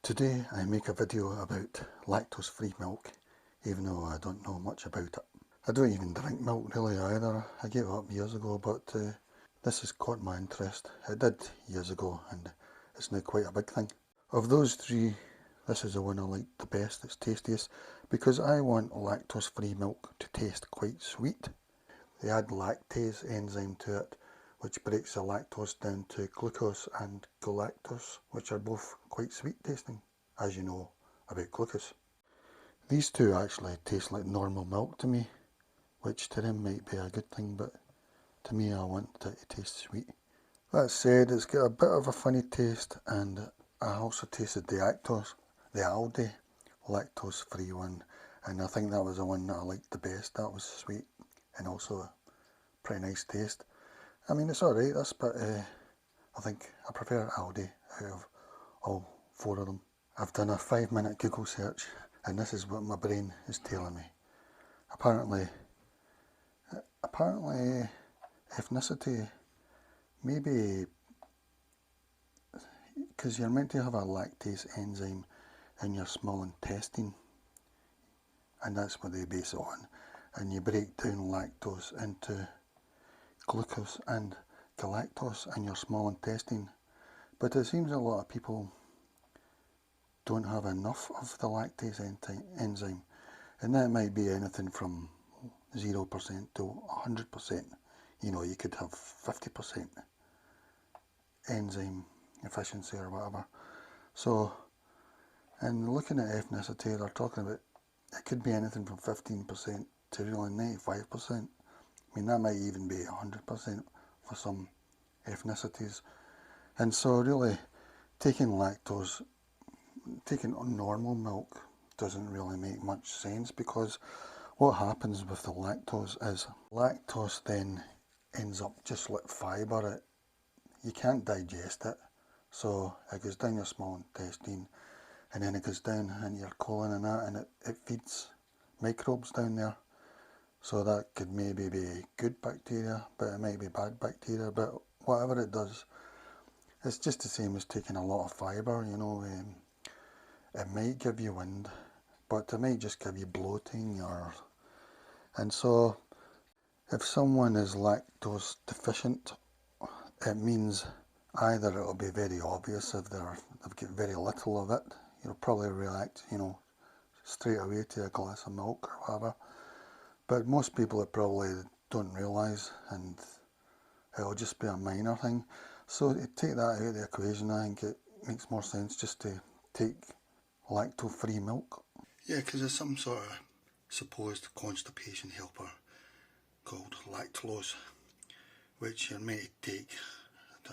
Today I make a video about lactose-free milk, even though I don't know much about it. I don't even drink milk really either. I gave it up years ago, but this has caught my interest. It did years ago, and it's now quite a big thing. Of those three, this is the one I like the best, it's tastiest, because I want lactose-free milk to taste quite sweet. They add lactase enzyme to it, which breaks the lactose down to glucose and galactose, which are both quite sweet tasting, as you know about glucose. These two actually taste like normal milk to me, which to them might be a good thing, but to me I want it to taste sweet. That said, it's got a bit of a funny taste, and I also tasted the Aldi lactose-free one, and I think that was the one that I liked the best. That was sweet and also a pretty nice taste. I mean, it's alright this, but I think I prefer Aldi out of all four of them. I've done a 5-minute Google search, and this is what my brain is telling me. Apparently ethnicity, maybe because you're meant to have a lactase enzyme in your small intestine, and that's what they base it on, and you break down lactose into glucose and galactose in your small intestine. But it seems a lot of people don't have enough of the lactase enzyme, and that might be anything from 0% to 100%. You know, you could have 50% enzyme efficiency or whatever. So, and looking at ethnicity, they're talking about it could be anything from 15% to really 95%. I mean, that might even be 100% for some ethnicities. And so really, taking normal milk doesn't really make much sense, because what happens with the lactose is lactose then ends up just like fibre. You can't digest it, so it goes down your small intestine, and then it goes down into your colon and that, and it feeds microbes down there. So that could maybe be good bacteria, but it might be bad bacteria, but whatever it does, it's just the same as taking a lot of fibre, you know. It might give you wind, but it might just give you bloating, and so if someone is lactose deficient, it means either it'll be very obvious if they've got very little of it, you'll probably react, you know, straight away to a glass of milk or whatever. But most people it probably don't realise, and it'll just be a minor thing. So to take that out of the equation, I think it makes more sense just to take lacto-free milk. Yeah, because there's some sort of supposed constipation helper called lactose, which you're meant to take.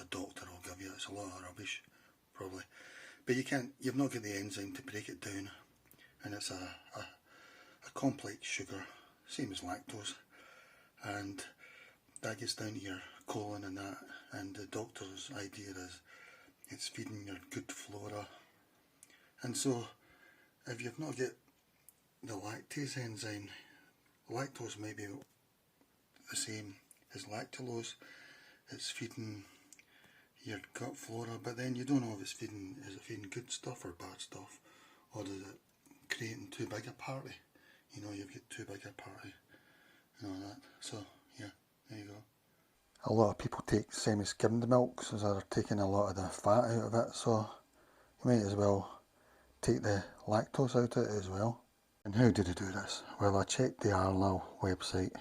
A doctor will give you. It's a lot of rubbish, probably. But you've not got the enzyme to break it down, and it's a complex sugar, same as lactose, and that gets down to your colon and that, and the doctor's idea is it's feeding your good flora. And so if you've not got the lactase enzyme, lactose may be the same as lactulose, it's feeding your gut flora, but then you don't know if is it feeding good stuff or bad stuff, or is it creating too big a party? You know, you've got too big a party and all that. So yeah, there you go. A lot of people take semi-skimmed milk, so they're taking a lot of the fat out of it, so you might as well take the lactose out of it as well. And how did I do this? Well, I checked the Arla website,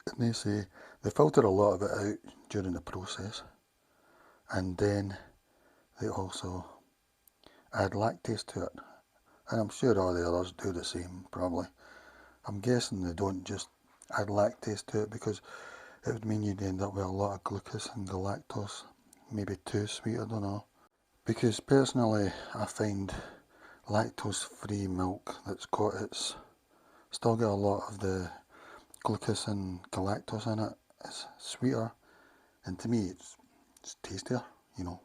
and they say they filter a lot of it out during the process, and then they also add lactase to it, and I'm sure all the others do the same probably. I'm guessing they don't just add lactase to it, because it would mean you'd end up with a lot of glucose and galactose, maybe too sweet, I don't know. Because personally I find lactose-free milk that's still got a lot of the glucose and galactose in it, it's sweeter, and to me it's tastier, you know,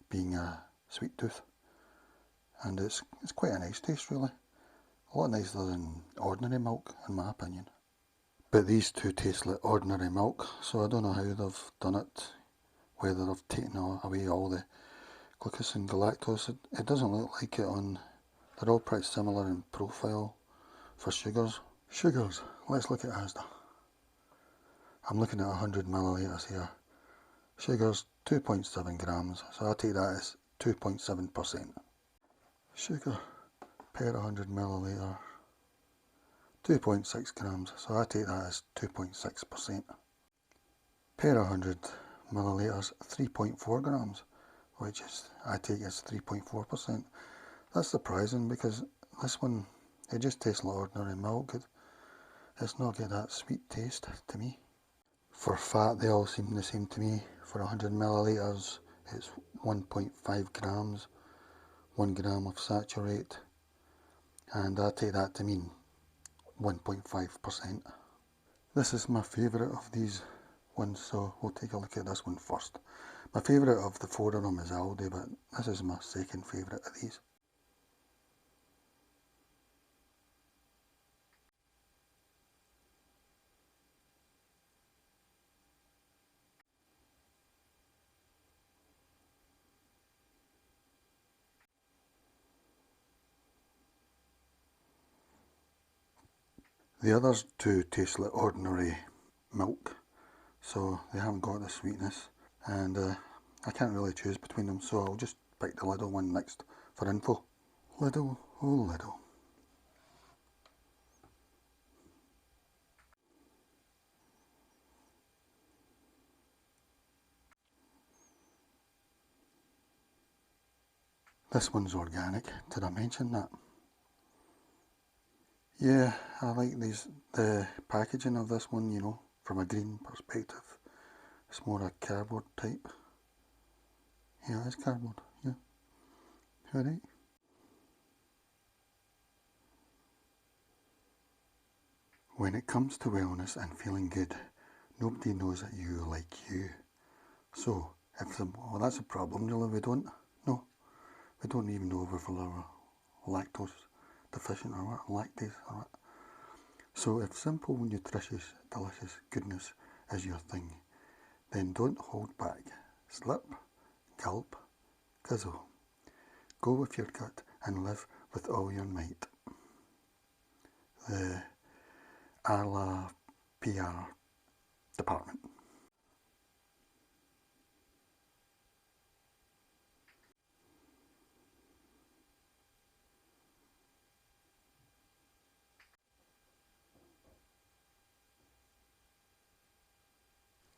being a sweet tooth, and it's quite a nice taste really, a lot nicer than ordinary milk in my opinion. But these two taste like ordinary milk, so I don't know how they've done it, whether they've taken away all the glucose and galactose. It doesn't look like it on, they're all pretty similar in profile for sugars. Sugars, let's look at Asda. I'm looking at 100 millilitres here. Sugars 2.7 grams, so I take that as 2.7%. Sugar per 100 millilitre, 2.6 grams, so I take that as 2.6%. Per 100 millilitres, 3.4 grams, which is, I take as 3.4%. That's surprising because this one, it just tastes like ordinary milk. It's not got that sweet taste to me. For fat, they all seem the same to me. For 100 millilitres, it's 1.5 grams, 1 gram of saturate, and I take that to mean 1.5%. This is my favourite of these ones, so we'll take a look at this one first. My favourite of the four of them is Aldi, but this is my second favourite of these. The others two taste like ordinary milk, so they haven't got the sweetness, and I can't really choose between them, so I'll just pick the Lidl one next for info. Lidl, oh Lidl. This one's organic, did I mention that? Yeah, I like the packaging of this one, you know, from a green perspective. It's more a cardboard type. Yeah, it's cardboard, yeah. Alright. When it comes to wellness and feeling good, nobody knows you like you. So, well, that's a problem, really. We don't even know if we're lactose deficient or what, lactase or what. So if simple, nutritious, delicious goodness is your thing, then don't hold back. Slip, gulp, guzzle. Go with your gut and live with all your might. The Arla PR department.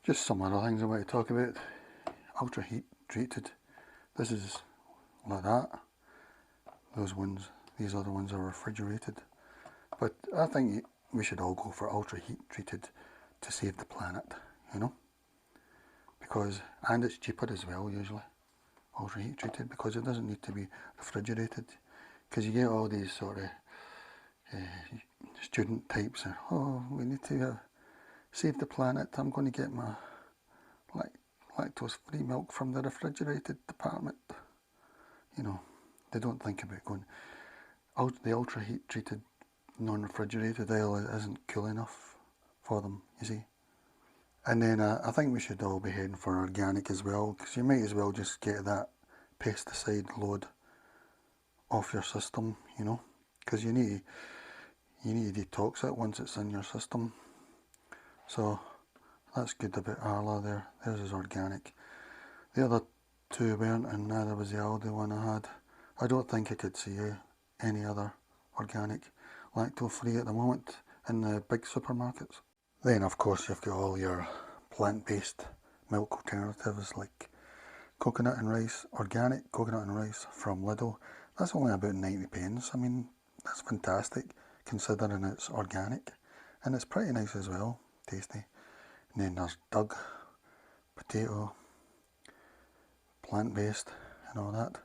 Just some other things I want to talk about. Ultra heat treated. This is like that. These other ones are refrigerated. But I think we should all go for ultra heat treated to save the planet, you know? And it's cheaper as well usually, ultra heat treated, because it doesn't need to be refrigerated. Because you get all these sort of student types, oh, we need to save the planet, I'm going to get my lactose-free milk from the refrigerated department. You know, they don't think about going, the ultra heat treated non-refrigerated aisle isn't cool enough for them, you see. And then I think we should all be heading for organic as well, because you might as well just get that pesticide load off your system, you know, because you need to detox it once it's in your system. So that's good about Arla there. Theirs is organic. The other two weren't, and neither was the Aldi one I had. I don't think I could see any other organic lacto-free at the moment in the big supermarkets. Then of course you've got all your plant-based milk alternatives like coconut and rice, organic coconut and rice from Lidl. That's only about 90 pence. I mean, that's fantastic considering it's organic, and it's pretty nice as well, tasty. And then there's Doug, potato, plant-based and all that.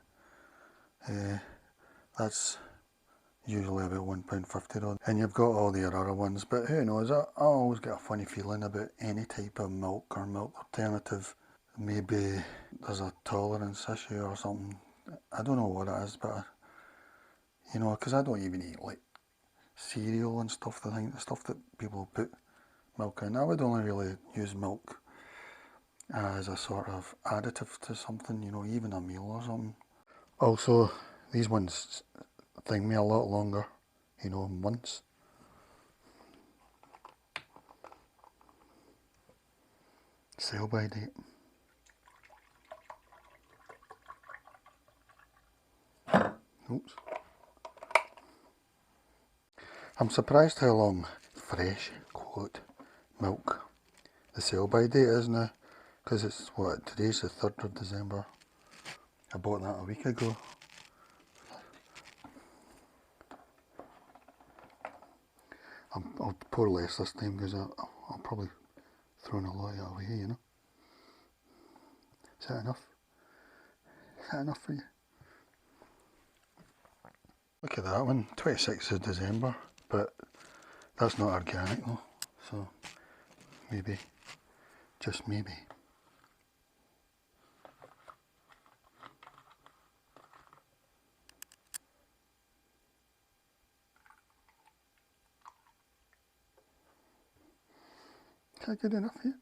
That's usually about £1.50 though. And you've got all the other ones, but who knows, I always get a funny feeling about any type of milk or milk alternative. Maybe there's a tolerance issue or something. I don't know what it is, but you know, because I don't even eat like cereal and stuff, the stuff that people put milk in. I would only really use milk as a sort of additive to something, you know, even a meal or something. Also, these ones thing me a lot longer, you know, months. Sell by date. Oops. I'm surprised how long fresh, quote, milk the sell by date is now, because it's what, today's the 3rd of December. I bought that a week ago. I'll pour less this time because I'll probably throw a lot of it away, you know. Is that enough? Is that enough for you? Look at that one, 26th of December, but that's not organic though, so maybe, just maybe. Is that good enough here?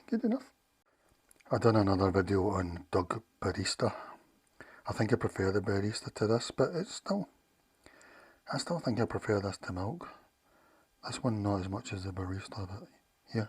Good enough? I done another video on Doug Barista. I think I prefer the barista to this, but I still think I prefer this to milk. This one not as much as the barista, but yeah.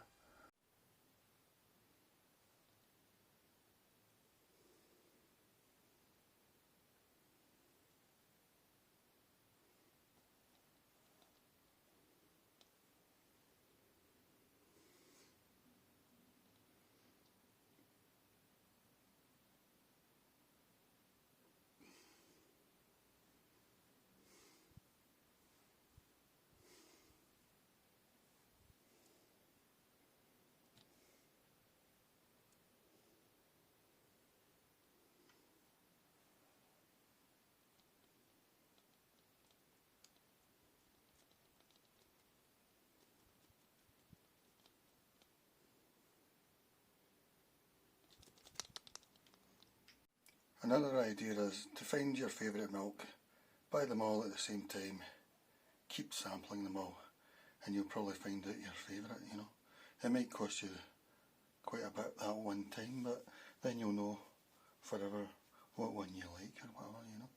Another idea is to find your favourite milk, buy them all at the same time, keep sampling them all, and you'll probably find out your favourite, you know. It might cost you quite a bit that one time, but then you'll know forever what one you like or whatever, you know.